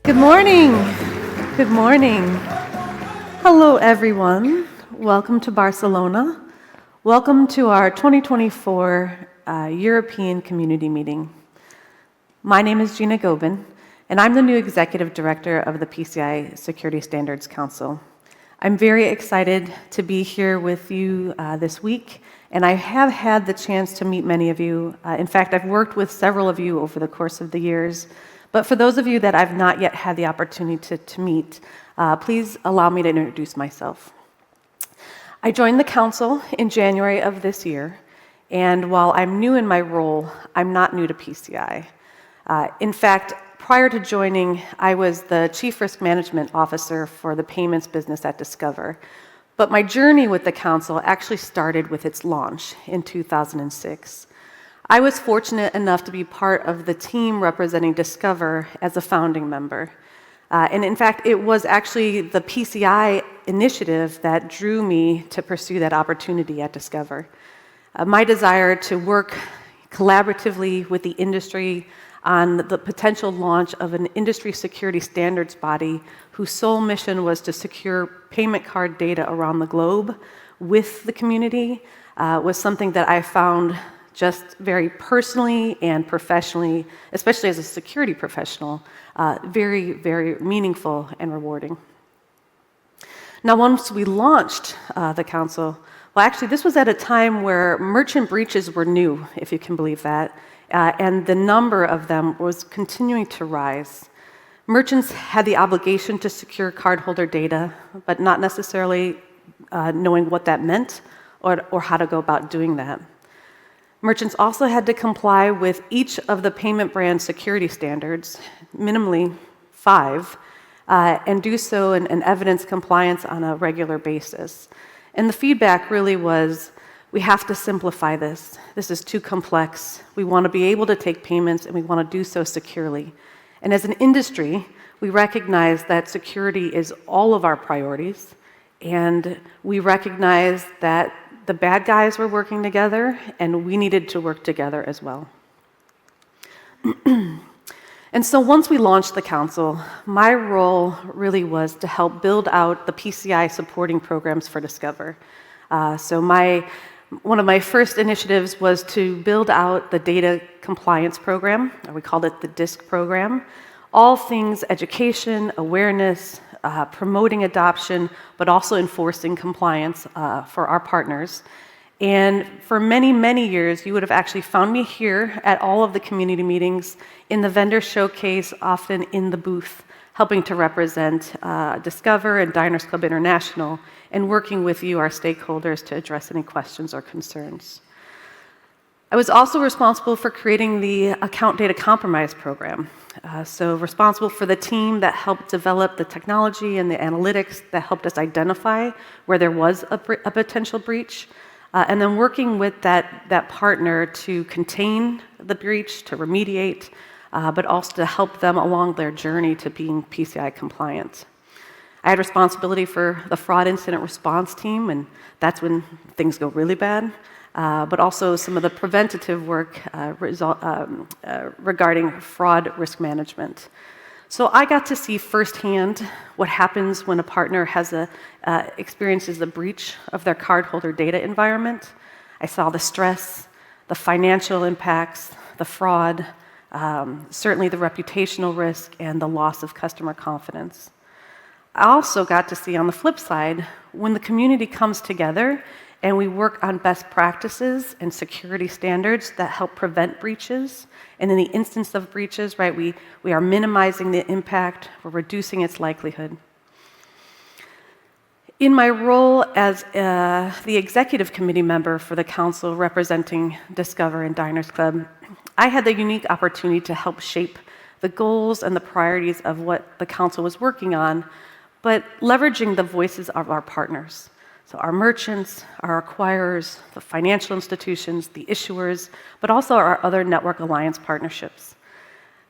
Good morning. Good morning. Hello, everyone. Welcome to Barcelona. Welcome to our 2024 European Community Meeting. My name is Gina Gobeyn, and I'm the new Executive Director of the PCI Security Standards Council. I'm very excited to be here with you this week, and I have had the chance to meet many of you. In fact, I've worked with several of you over the course of the years. But for those of you that I've not yet had the opportunity to meet, please allow me to introduce myself. I joined the council in January of this year, and while I'm new in my role, I'm not new to PCI. In fact, prior to joining, I was the Chief Risk Management Officer for the payments business at Discover. But my journey with the council actually started with its launch in 2006. I was fortunate enough to be part of the team representing Discover as a founding member. And in fact, it was actually the PCI initiative that drew me to pursue that opportunity at Discover. My desire to work collaboratively with the industry on the potential launch of an industry security standards body whose sole mission was to secure payment card data around the globe with the community was something that I found just very personally and professionally, especially as a security professional, very, very meaningful and rewarding. Now, once we launched the council, well, actually, this was at a time where merchant breaches were new, if you can believe that, and the number of them was continuing to rise. Merchants had the obligation to secure cardholder data, but not necessarily knowing what that meant or how to go about doing that. Merchants also had to comply with each of the payment brand security standards, minimally 5, and do so in evidence compliance on a regular basis. And the feedback really was, we have to simplify this. This is too complex. We want to be able to take payments, and we want to do so securely. And as an industry, we recognize that security is all of our priorities, and we recognize that the bad guys were working together, and we needed to work together as well. And so once we launched the council, my role really was to help build out the PCI supporting programs for Discover. One of my first initiatives was to build out the data compliance program, or we called it the DISC program. All things education, awareness, promoting adoption, but also enforcing compliance for our partners. And for many, many years, you would have actually found me here at all of the community meetings, in the vendor showcase, often in the booth, helping to represent Discover and Diners Club International, and working with you, our stakeholders, to address any questions or concerns. I was also responsible for creating the account data compromise program. So responsible for the team that helped develop the technology and the analytics that helped us identify where there was a potential breach, and then working with that partner to contain the breach, to remediate, but also to help them along their journey to being PCI compliant. I had responsibility for the fraud incident response team, and that's when things go really bad. But also some of the preventative work regarding fraud risk management. So I got to see firsthand what happens when a partner experiences a breach of their cardholder data environment. I saw the stress, the financial impacts, the fraud, certainly the reputational risk, and the loss of customer confidence. I also got to see on the flip side, when the community comes together and we work on best practices and security standards that help prevent breaches. And in the instance of breaches, right, we are minimizing the impact, we're reducing its likelihood. In my role as the executive committee member for the council representing Discover and Diners Club, I had the unique opportunity to help shape the goals and the priorities of what the council was working on, but leveraging the voices of our partners. So our merchants, our acquirers, the financial institutions, the issuers, but also our other network alliance partnerships.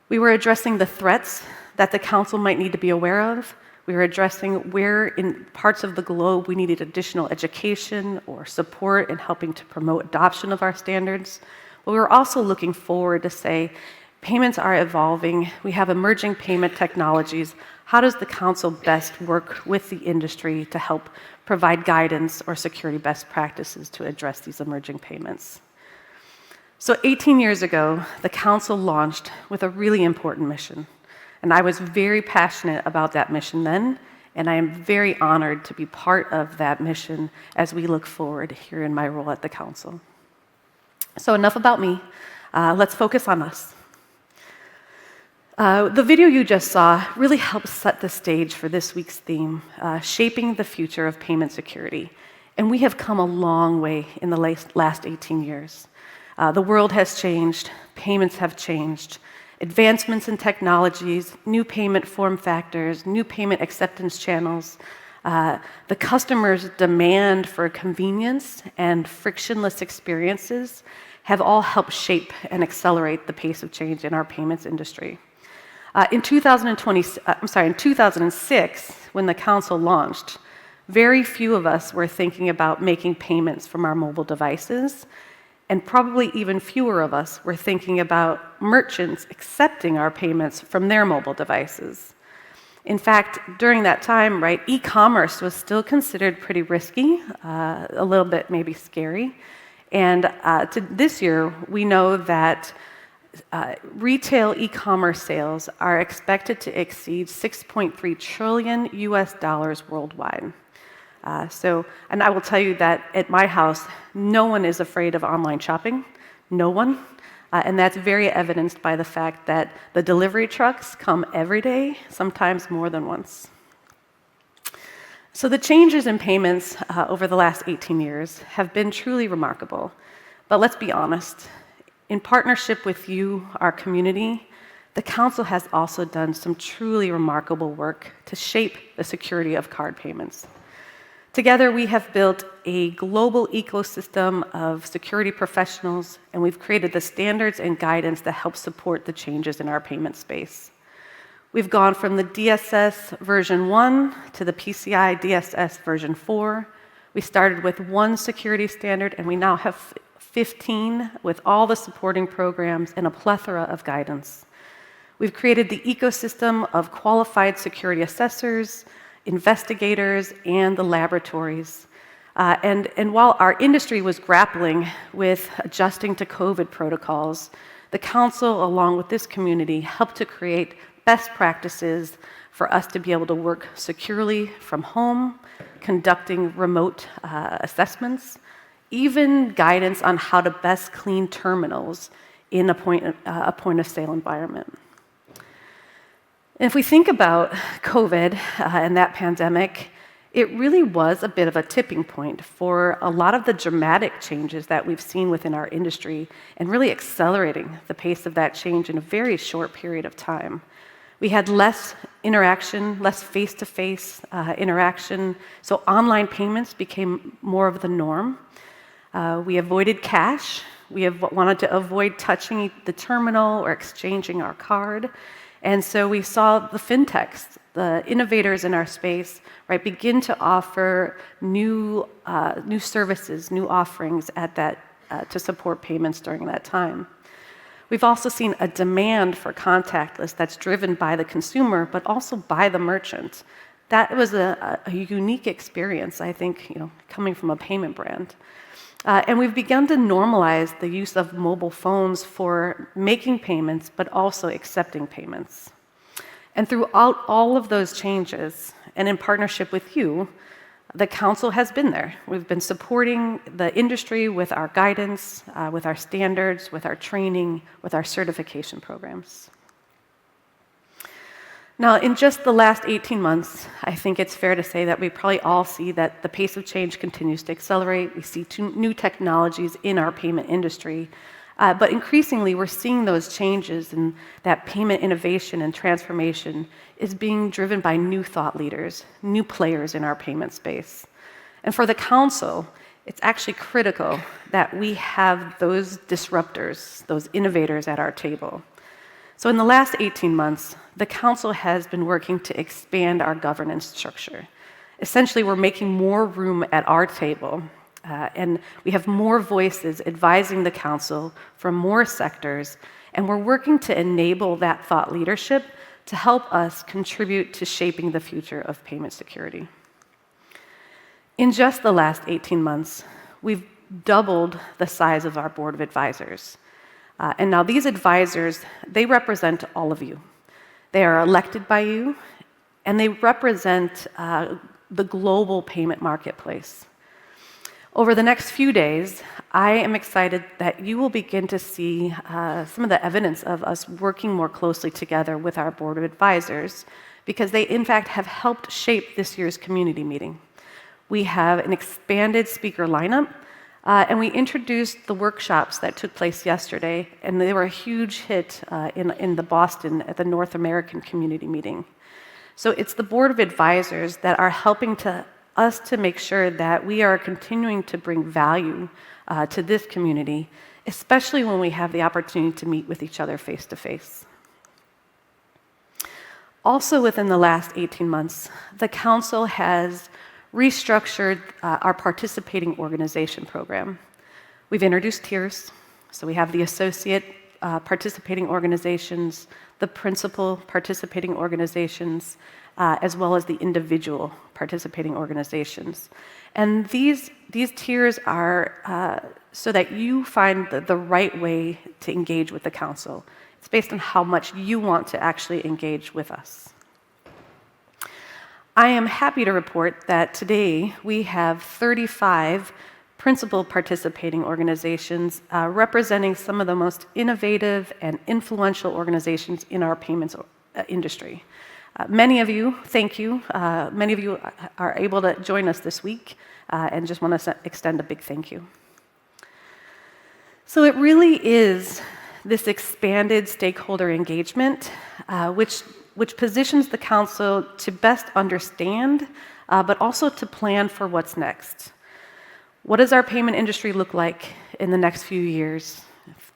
We were addressing the threats that the council might need to be aware of. We were addressing where in parts of the globe we needed additional education or support in helping to promote adoption of our standards. But we were also looking forward to say, Payments are evolving. We have emerging payment technologies. How does the Council best work with the industry to help provide guidance or security best practices to address these emerging payments? So 18 years ago, the Council launched with a really important mission. And I was very passionate about that mission then, and I am very honored to be part of that mission as we look forward here in my role at the Council. So enough about me. Let's focus on us. The video you just saw really helps set the stage for this week's theme, shaping the future of payment security. And we have come a long way in the last 18 years. The world has changed, payments have changed, advancements in technologies, new payment form factors, new payment acceptance channels, the customer's demand for convenience and frictionless experiences have all helped shape and accelerate the pace of change in our payments industry. In 2006, when the Council launched, very few of us were thinking about making payments from our mobile devices, and probably even fewer of us were thinking about merchants accepting our payments from their mobile devices. In fact, during that time, right, e-commerce was still considered pretty risky, a little bit maybe scary. And to this year, we know that retail e-commerce sales are expected to exceed $6.3 trillion worldwide. And I will tell you that at my house, no one is afraid of online shopping, no one. And that's very evidenced by the fact that the delivery trucks come every day, sometimes more than once. So the changes in payments over the last 18 years have been truly remarkable. But let's be honest, in partnership with you, our community, the Council has also done some truly remarkable work to shape the security of card payments. Together, we have built a global ecosystem of security professionals, and we've created the standards and guidance that help support the changes in our payment space. We've gone from the DSS version 1 to the PCI DSS version 4. We started with one security standard, and we now have 15 with all the supporting programs and a plethora of guidance. We've created the ecosystem of qualified security assessors, investigators, and the laboratories. And while our industry was grappling with adjusting to COVID protocols, the Council, along with this community, helped to create best practices for us to be able to work securely from home, conducting remote assessments, even guidance on how to best clean terminals in a point-of-sale environment. And if we think about COVID and that pandemic, it really was a bit of a tipping point for a lot of the dramatic changes that we've seen within our industry and really accelerating the pace of that change in a very short period of time. We had less interaction, less face-to-face interaction, so online payments became more of the norm. We avoided cash. We have wanted to avoid touching the terminal or exchanging our card. And so we saw the fintechs, the innovators in our space, right, begin to offer new services, new offerings at that to support payments during that time. We've also seen a demand for contactless that's driven by the consumer, but also by the merchant. That was a unique experience, I think, coming from a payment brand. And we've begun to normalize the use of mobile phones for making payments, but also accepting payments. And throughout all of those changes, and in partnership with you, the Council has been there. We've been supporting the industry with our guidance, with our standards, with our training, with our certification programs. Now, in just the last 18 months, I think it's fair to say that we probably all see that the pace of change continues to accelerate. We see new technologies in our payment industry, but increasingly we're seeing those changes, and that payment innovation and transformation is being driven by new thought leaders, new players in our payment space. And for the Council, it's actually critical that we have those disruptors, those innovators at our table. So in the last 18 months, the Council has been working to expand our governance structure. Essentially, we're making more room at our table And we have more voices advising the council from more sectors, and we're working to enable that thought leadership to help us contribute to shaping the future of payment security. In just the last 18 months, we've doubled the size of our board of advisors. And now these advisors, they represent all of you. They are elected by you, and they represent the global payment marketplace. Over the next few days, I am excited that you will begin to see some of the evidence of us working more closely together with our board of advisors, because they, in fact, have helped shape this year's community meeting. We have an expanded speaker lineup, and we introduced the workshops that took place yesterday, and they were a huge hit in the Boston at the North American community meeting. So it's the board of advisors that are helping us to make sure that we are continuing to bring value to this community, especially when we have the opportunity to meet with each other face to face. Also within the last 18 months, the council has restructured our participating organization program. We've introduced tiers, so we have the associate participating organizations, the principal participating organizations, as well as the individual participating organizations. And these tiers are so that you find the right way to engage with the council. It's based on how much you want to actually engage with us. I am happy to report that today we have 35 principal participating organizations representing some of the most innovative and influential organizations in our payments industry. Many of you, thank you. Many of you are able to join us this week, and just want to extend a big thank you. So it really is this expanded stakeholder engagement, which positions the council to best understand, but also to plan for what's next. What does our payment industry look like in the next few years?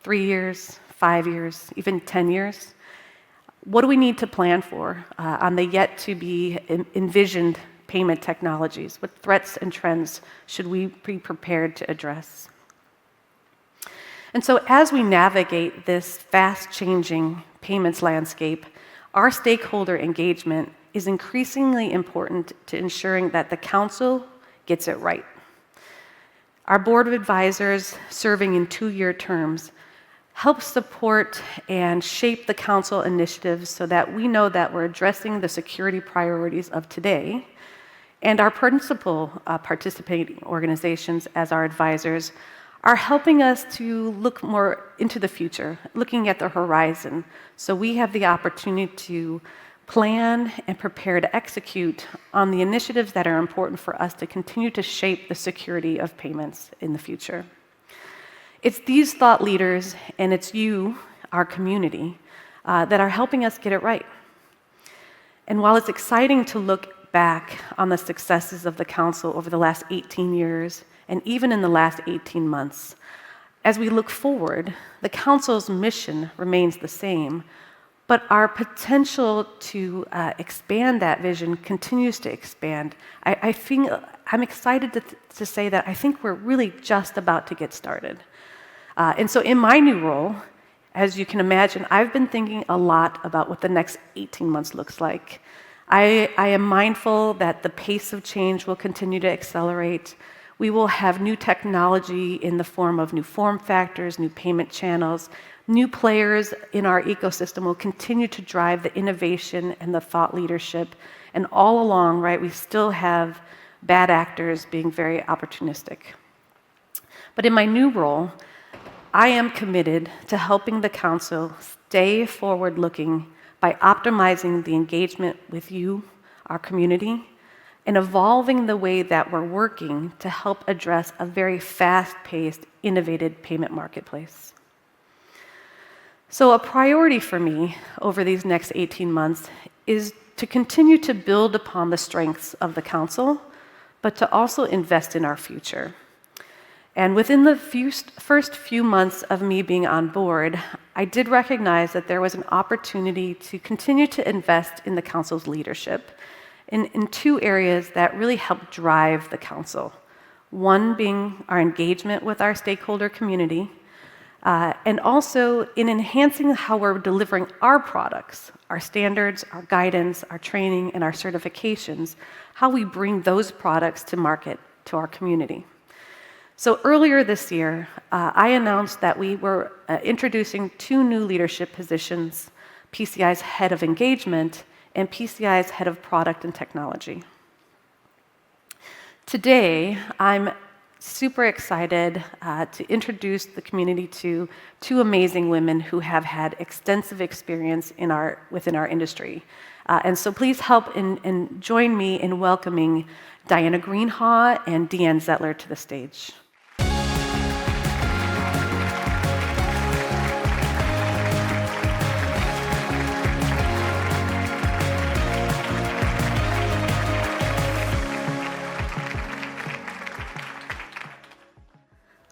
3 years, 5 years, even 10 years? What do we need to plan for on the yet-to-be envisioned payment technologies? What threats and trends should we be prepared to address? And so as we navigate this fast-changing payments landscape, our stakeholder engagement is increasingly important to ensuring that the council gets it right. Our board of advisors, serving in 2-year terms, help support and shape the council initiatives so that we know that we're addressing the security priorities of today, and our principal participating organizations as our advisors are helping us to look more into the future, looking at the horizon, so we have the opportunity to plan and prepare to execute on the initiatives that are important for us to continue to shape the security of payments in the future. It's these thought leaders, and it's you, our community, that are helping us get it right. And while it's exciting to look back on the successes of the council over the last 18 years, and even in the last 18 months, as we look forward, the council's mission remains the same, but our potential to expand that vision continues to expand. I'm excited to say that I think we're really just about to get started. And so in my new role, as you can imagine, I've been thinking a lot about what the next 18 months looks like. I am mindful that the pace of change will continue to accelerate. We will have new technology in the form of new form factors, new payment channels. New players in our ecosystem will continue to drive the innovation and the thought leadership. And all along, right, we still have bad actors being very opportunistic. But in my new role, I am committed to helping the council stay forward-looking by optimizing the engagement with you, our community, and evolving the way that we're working to help address a very fast-paced, innovative payment marketplace. So a priority for me over these next 18 months is to continue to build upon the strengths of the council, but to also invest in our future. And within the first few months of me being on board, I did recognize that there was an opportunity to continue to invest in the council's leadership in 2 areas that really help drive the council. One being our engagement with our stakeholder community, and also in enhancing how we're delivering our products, our standards, our guidance, our training, and our certifications, how we bring those products to market to our community. So earlier this year, I announced that we were introducing 2 new leadership positions, PCI's Head of Engagement and PCI's Head of Product and Technology. Today, I'm super excited to introduce the community to 2 amazing women who have had extensive experience within our industry. And so please help and join me in welcoming Diana Greenhaw and Deanne Zettler to the stage.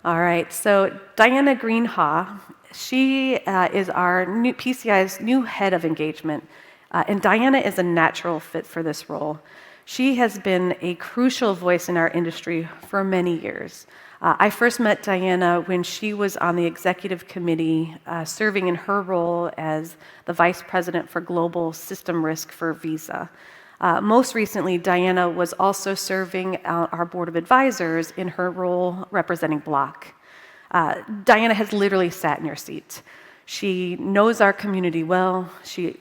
All right, so Diana Greenhaw, she is our new PCI's new head of engagement, and Diana is a natural fit for this role. She has been a crucial voice in our industry for many years. I first met Diana when she was on the executive committee, serving in her role as the vice president for global system risk for Visa. Most recently, Diana was also serving our board of advisors in her role representing Block. Diana has literally sat in your seat. She knows our community well. She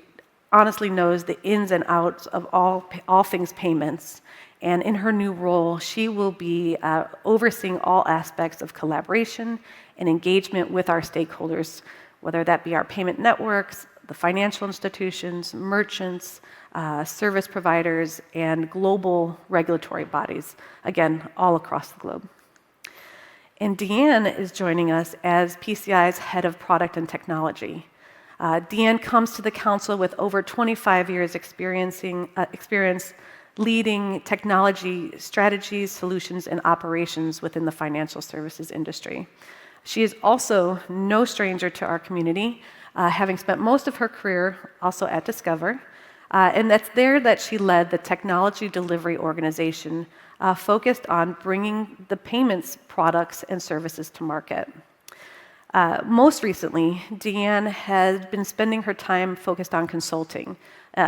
honestly knows the ins and outs of all things payments. And in her new role, she will be overseeing all aspects of collaboration and engagement with our stakeholders, whether that be our payment networks, the financial institutions, merchants, service providers, and global regulatory bodies, again, all across the globe. And Deanne is joining us as PCI's Head of Product and Technology. Deanne comes to the council with over 25 years experience leading technology strategies, solutions, and operations within the financial services industry. She is also no stranger to our community, having spent most of her career also at Discover. And that's there that she led the technology delivery organization focused on bringing the payments products and services to market. Most recently, Deanne has been spending her time focused on consulting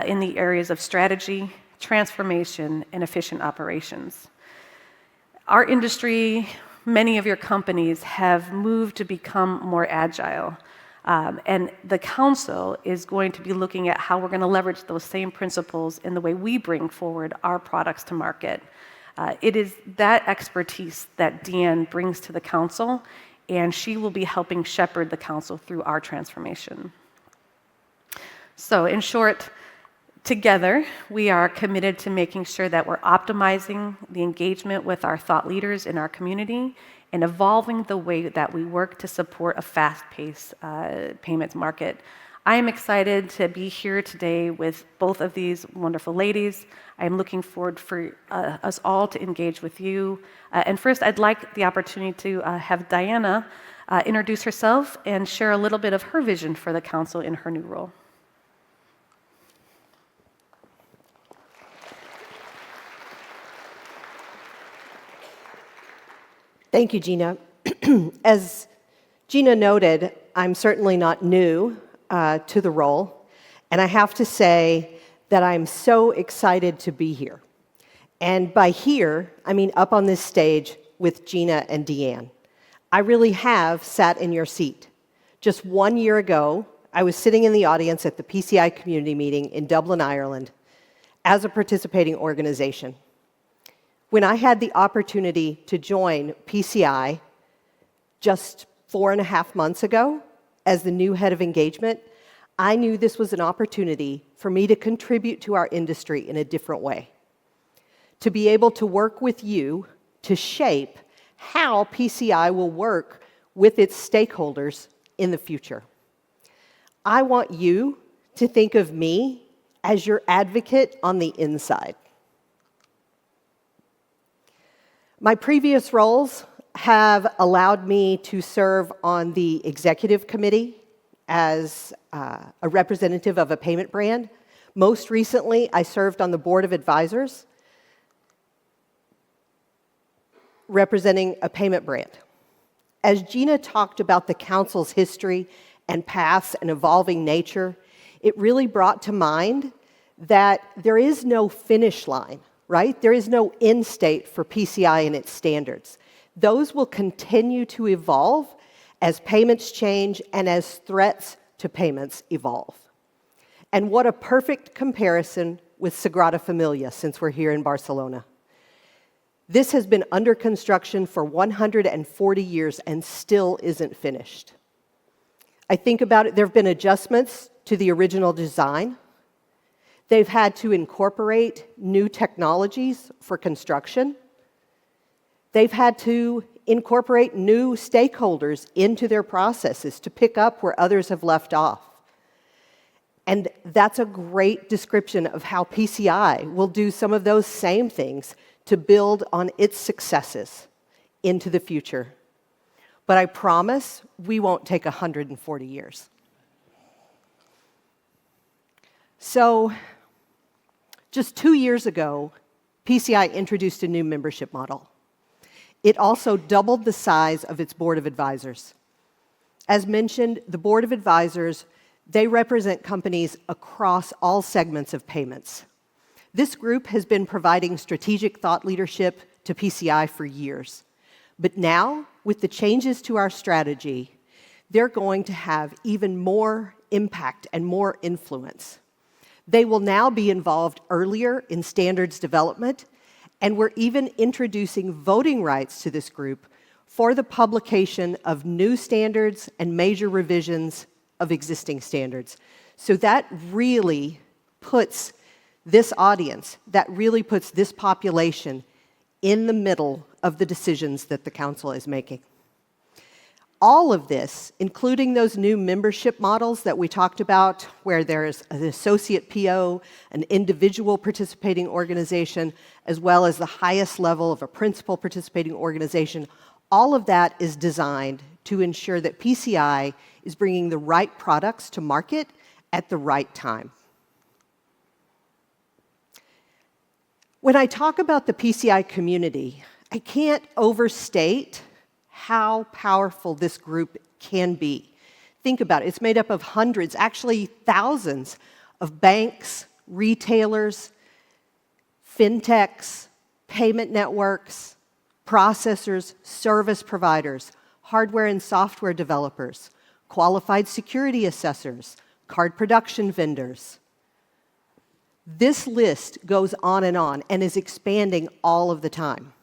in the areas of strategy, transformation, and efficient operations. Our industry, many of your companies have moved to become more agile. And the council is going to be looking at how we're going to leverage those same principles in the way we bring forward our products to market. It is that expertise that Deanne brings to the council, and she will be helping shepherd the council through our transformation. So in short, together, we are committed to making sure that we're optimizing the engagement with our thought leaders in our community and evolving the way that we work to support a fast-paced payments market. I am excited to be here today with both of these wonderful ladies. I'm looking forward for us all to engage with you. And first, I'd like the opportunity to have Diana introduce herself and share a little bit of her vision for the council in her new role. Thank you, Gina. As Gina noted, I'm certainly not new to the role, and I have to say that I'm so excited to be here. And by here, I mean up on this stage with Gina and Deanne. I really have sat in your seat. Just 1 year ago, I was sitting in the audience at the PCI community meeting in Dublin, Ireland, as a participating organization. When I had the opportunity to join PCI just 4.5 months ago as the new head of engagement, I knew this was an opportunity for me to contribute to our industry in a different way, to be able to work with you to shape how PCI will work with its stakeholders in the future. I want you to think of me as your advocate on the inside. My previous roles have allowed me to serve on the executive committee as a representative of a payment brand. Most recently, I served on the board of advisors. representing a payment brand. As Gina talked about the council's history and paths and evolving nature, it really brought to mind that there is no finish line, right? There is no end state for PCI and its standards. Those will continue to evolve as payments change and as threats to payments evolve. And what a perfect comparison with Sagrada Familia, since we're here in Barcelona. This has been under construction for 140 years and still isn't finished. I think about it, there have been adjustments to the original design. They've had to incorporate new technologies for construction. They've had to incorporate new stakeholders into their processes to pick up where others have left off. And that's a great description of how PCI will do some of those same things to build on its successes into the future. But I promise we won't take 140 years. So, just 2 years ago, PCI introduced a new membership model. It also doubled the size of its board of advisors. As mentioned, the board of advisors, they represent companies across all segments of payments. This group has been providing strategic thought leadership to PCI for years. But now, with the changes to our strategy, they're going to have even more impact and more influence. They will now be involved earlier in standards development, and we're even introducing voting rights to this group for the publication of new standards and major revisions of existing standards. So that really puts this audience, that really puts this population in the middle of the decisions that the council is making. All of this, including those new membership models that we talked about, where there's an associate PO, an individual participating organization, as well as the highest level of a principal participating organization, all of that is designed to ensure that PCI is bringing the right products to market at the right time. When I talk about the PCI community, I can't overstate how powerful this group can be. Think about it. It's made up of hundreds, actually thousands, of banks, retailers, fintechs, payment networks, processors, service providers, hardware and software developers, qualified security assessors, card production vendors. This list goes on and is expanding all of the time.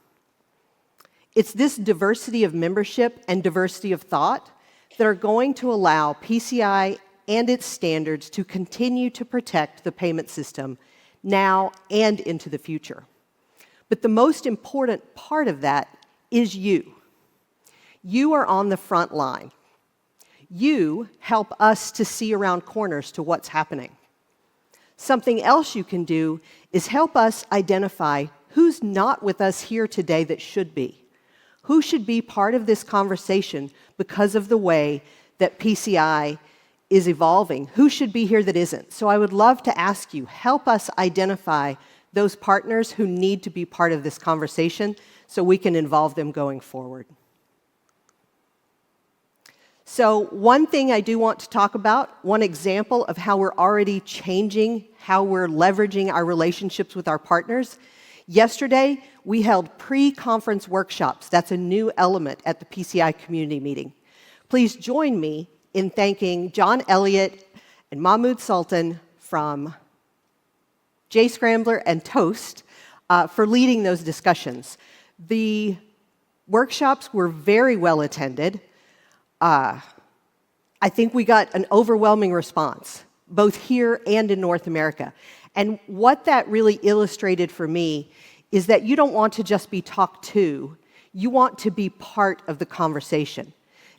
It's this diversity of membership and diversity of thought that are going to allow PCI and its standards to continue to protect the payment system now and into the future. But the most important part of that is you. You are on the front line. You help us to see around corners to what's happening. Something else you can do is help us identify who's not with us here today that should be. Who should be part of this conversation because of the way that PCI is evolving? Who should be here that isn't? So I would love to ask you, help us identify those partners who need to be part of this conversation so we can involve them going forward. So one thing I do want to talk about, one example of how we're already changing how we're leveraging our relationships with our partners. Yesterday, we held pre-conference workshops. That's a new element at the PCI community meeting. Please join me in thanking John Elliott and Mahmoud Sultan from JScrambler and Toast for leading those discussions. The workshops were very well attended. I think we got an overwhelming response, both here and in North America. And what that really illustrated for me is that you don't want to just be talked to, you want to be part of the conversation.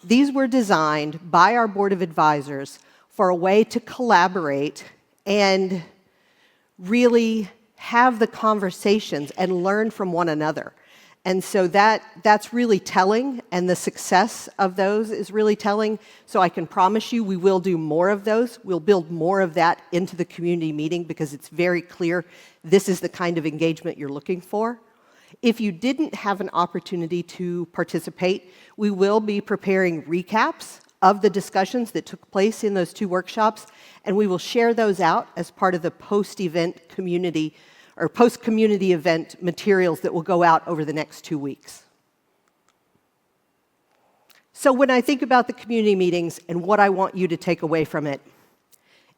These were designed by our board of advisors for a way to collaborate and really have the conversations and learn from one another. And so that's really telling, and the success of those is really telling. So I can promise you we will do more of those. We'll build more of that into the community meeting because it's very clear this is the kind of engagement you're looking for. If you didn't have an opportunity to participate, we will be preparing recaps of the discussions that took place in those 2 workshops, and we will share those out as part of the post-event community or post-community event materials that will go out over the next 2 weeks. So when I think about the community meetings and what I want you to take away from it,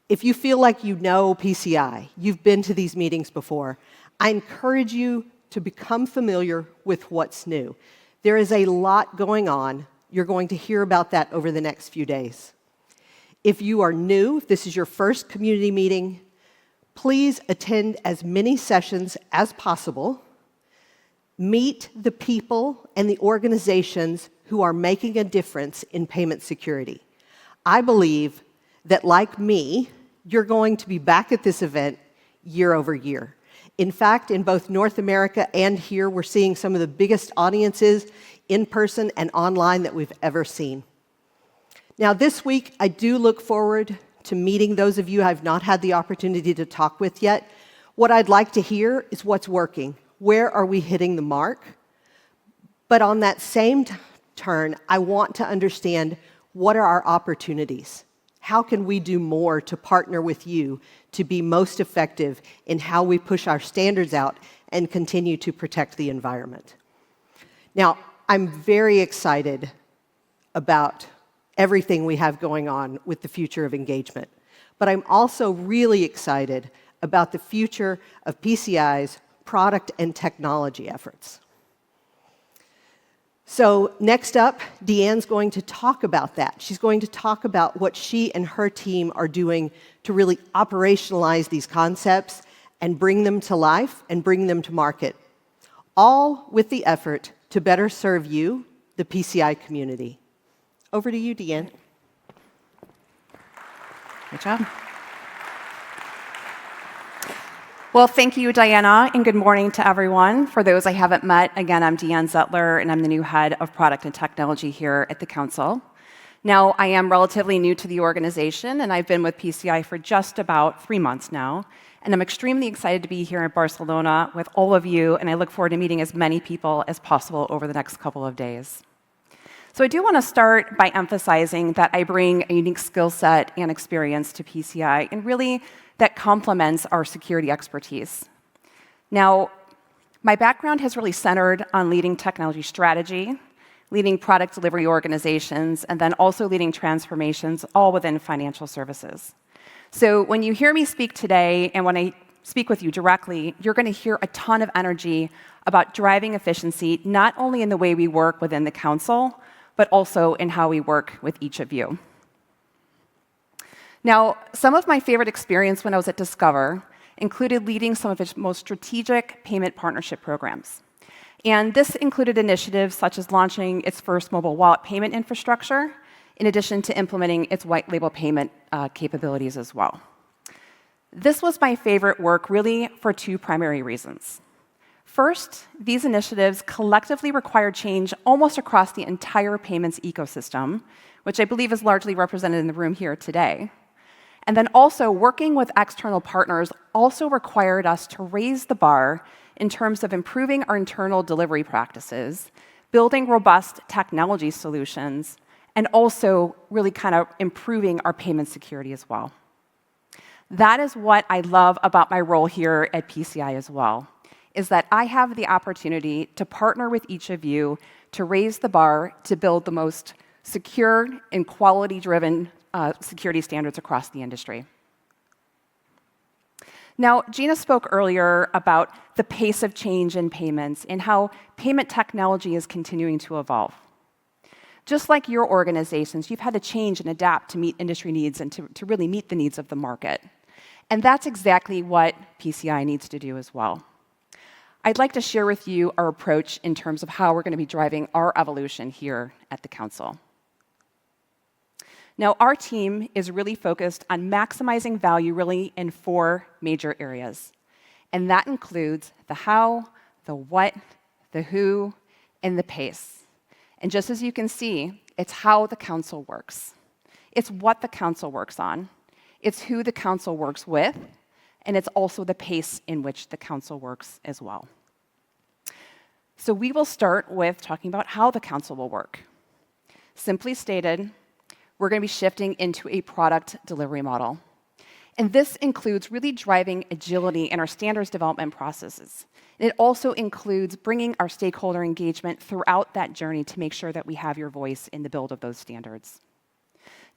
if you feel like you know PCI, you've been to these meetings before, I encourage you to become familiar with what's new. There is a lot going on. You're going to hear about that over the next few days. If you are new, if this is your first community meeting, please attend as many sessions as possible. Meet the people and the organizations who are making a difference in payment security. I believe that, like me, you're going to be back at this event year over year. In fact, in both North America and here, we're seeing some of the biggest audiences in person and online that we've ever seen. Now, this week, I do look forward to meeting those of you I've not had the opportunity to talk with yet. What I'd like to hear is what's working. Where are we hitting the mark? But on that same turn, I want to understand, what are our opportunities? How can we do more to partner with you to be most effective in how we push our standards out and continue to protect the environment? Now, I'm very excited about everything we have going on with the future of engagement, but I'm also really excited about the future of PCI's product and technology efforts. So next up, Deanne's going to talk about that. She's going to talk about what she and her team are doing to really operationalize these concepts and bring them to life and bring them to market, all with the effort to better serve you, the PCI community. Over to you, Deanne. Good job. Well, thank you, Diana, and good morning to everyone. For those I haven't met, again, I'm Deanne Zettler, and I'm the new head of product and technology here at the Council. Now, I am relatively new to the organization, and I've been with PCI for just about 3 months now, and I'm extremely excited to be here in Barcelona with all of you, and I look forward to meeting as many people as possible over the next couple of days. So I do want to start by emphasizing that I bring a unique skill set and experience to PCI, and really that complements our security expertise. Now, my background has really centered on leading technology strategy, leading product delivery organizations, and then also leading transformations, all within financial services. So when you hear me speak today, and when I speak with you directly, you're going to hear a ton of energy about driving efficiency, not only in the way we work within the Council, but also in how we work with each of you. Now, some of my favorite experience when I was at Discover included leading some of its most strategic payment partnership programs. And this included initiatives such as launching its first mobile wallet payment infrastructure, in addition to implementing its white label payment capabilities as well. This was my favorite work really for 2 primary reasons. First, these initiatives collectively required change almost across the entire payments ecosystem, which I believe is largely represented in the room here today. And then also, working with external partners also required us to raise the bar in terms of improving our internal delivery practices, building robust technology solutions, and also really kind of improving our payment security as well. That is what I love about my role here at PCI as well, is that I have the opportunity to partner with each of you to raise the bar to build the most secure and quality-driven security standards across the industry. Now, Gina spoke earlier about the pace of change in payments and how payment technology is continuing to evolve. Just like your organizations, you've had to change and adapt to meet industry needs and to really meet the needs of the market. And that's exactly what PCI needs to do as well. I'd like to share with you our approach in terms of how we're going to be driving our evolution here at the Council. Now, our team is really focused on maximizing value really in 4 major areas. And that includes the how, the what, the who, and the pace. And just as you can see, it's how the Council works. It's what the Council works on. It's who the Council works with. And it's also the pace in which the Council works as well. So we will start with talking about how the council will work. Simply stated, we're going to be shifting into a product delivery model. And this includes really driving agility in our standards development processes. And it also includes bringing our stakeholder engagement throughout that journey to make sure that we have your voice in the build of those standards.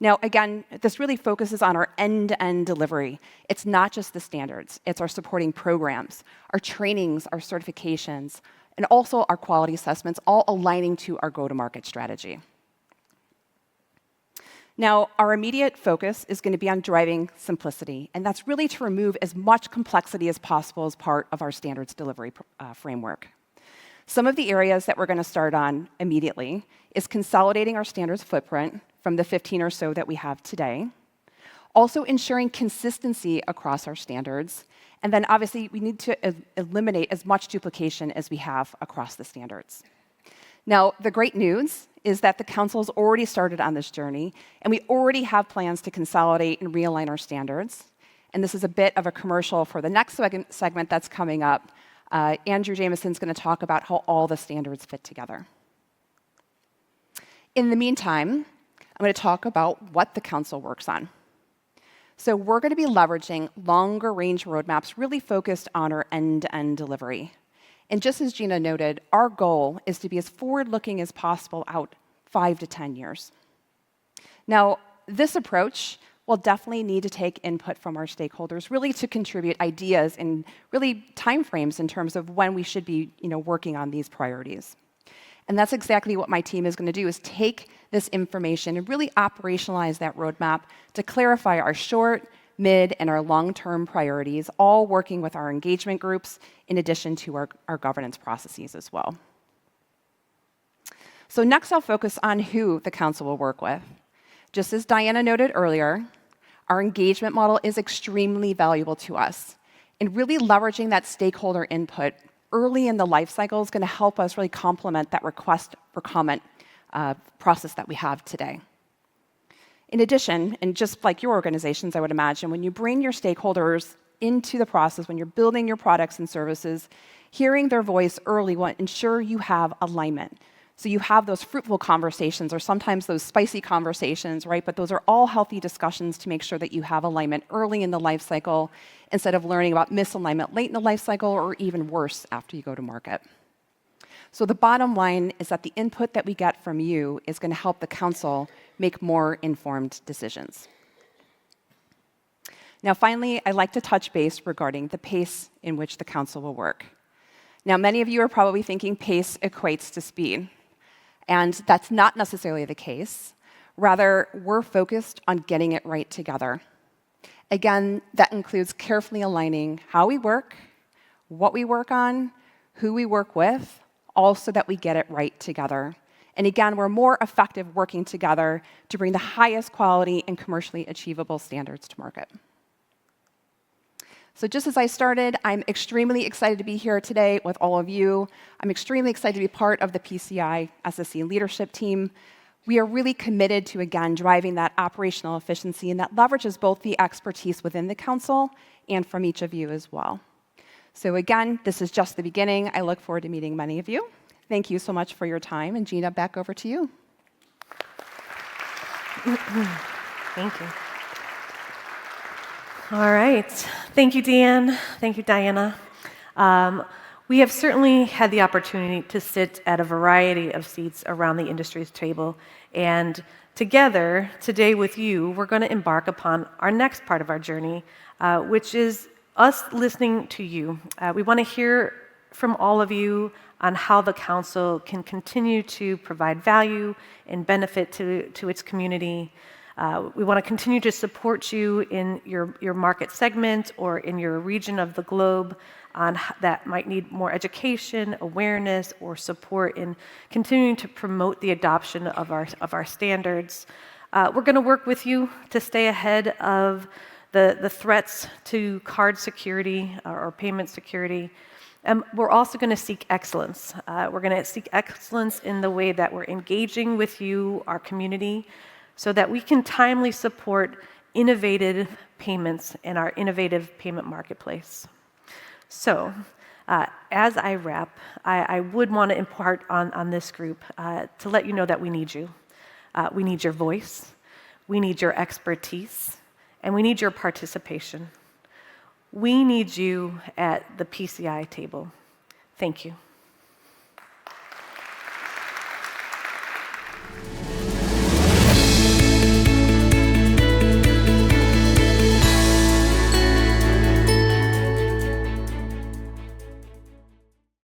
Now, again, this really focuses on our end-to-end delivery. It's not just the standards. It's our supporting programs, our trainings, our certifications, and also our quality assessments, all aligning to our go-to-market strategy. Now, our immediate focus is going to be on driving simplicity, and that's really to remove as much complexity as possible as part of our standards delivery framework. Some of the areas that we're going to start on immediately is consolidating our standards footprint from the 15 or so that we have today, also ensuring consistency across our standards, and then obviously we need to eliminate as much duplication as we have across the standards. Now, the great news is that the council's already started on this journey, and we already have plans to consolidate and realign our standards. And this is a bit of a commercial for the next segment that's coming up. Andrew Jameson's going to talk about how all the standards fit together. In the meantime, I'm going to talk about what the council works on. So we're going to be leveraging longer range roadmaps really focused on our end-to-end delivery. And just as Gina noted, our goal is to be as forward-looking as possible out 5 to 10 years. Now, this approach will definitely need to take input from our stakeholders, really to contribute ideas and really timeframes in terms of when we should be working on these priorities. And that's exactly what my team is going to do, is take this information and really operationalize that roadmap to clarify our short, mid, and our long-term priorities, all working with our engagement groups in addition to our governance processes as well. So next, I'll focus on who the council will work with. Just as Diana noted earlier, our engagement model is extremely valuable to us. And really leveraging that stakeholder input early in the life cycle is going to help us really complement that request for comment process that we have today. In addition, and just like your organizations, I would imagine, when you bring your stakeholders into the process, when you're building your products and services, hearing their voice early will ensure you have alignment. So you have those fruitful conversations, or sometimes those spicy conversations, right? But those are all healthy discussions to make sure that you have alignment early in the life cycle instead of learning about misalignment late in the life cycle, or even worse, after you go to market. So the bottom line is that the input that we get from you is going to help the council make more informed decisions. Now, finally, I'd like to touch base regarding the pace in which the council will work. Now, many of you are probably thinking pace equates to speed, and that's not necessarily the case. Rather, we're focused on getting it right together. Again, that includes carefully aligning how we work, what we work on, who we work with, all so that we get it right together. And again, we're more effective working together to bring the highest quality and commercially achievable standards to market. So just as I started, I'm extremely excited to be here today with all of you. I'm extremely excited to be part of the PCI SSE leadership team. We are really committed to, again, driving that operational efficiency, and that leverages both the expertise within the council and from each of you as well. So again, this is just the beginning. I look forward to meeting many of you. Thank you so much for your time. And Gina, back over to you. Thank you. All right. Thank you, Deanne. Thank you, Diana. We have certainly had the opportunity to sit at a variety of seats around the industry's table. And together, today with you, we're going to embark upon our next part of our journey, which is us listening to you. We want to hear from all of you on how the council can continue to provide value and benefit to its community. We want to continue to support you in your market segment or in your region of the globe that might need more education, awareness, or support in continuing to promote the adoption of our standards. We're going to work with you to stay ahead of the threats to card security or payment security. We're also going to seek excellence. We're going to seek excellence in the way that we're engaging with you, our community, so that we can timely support innovative payments in our innovative payment marketplace. So, As I wrap, I would want to impart on this group to let you know that we need you. We need your voice, we need your expertise, and we need your participation. We need you at the PCI table. Thank you.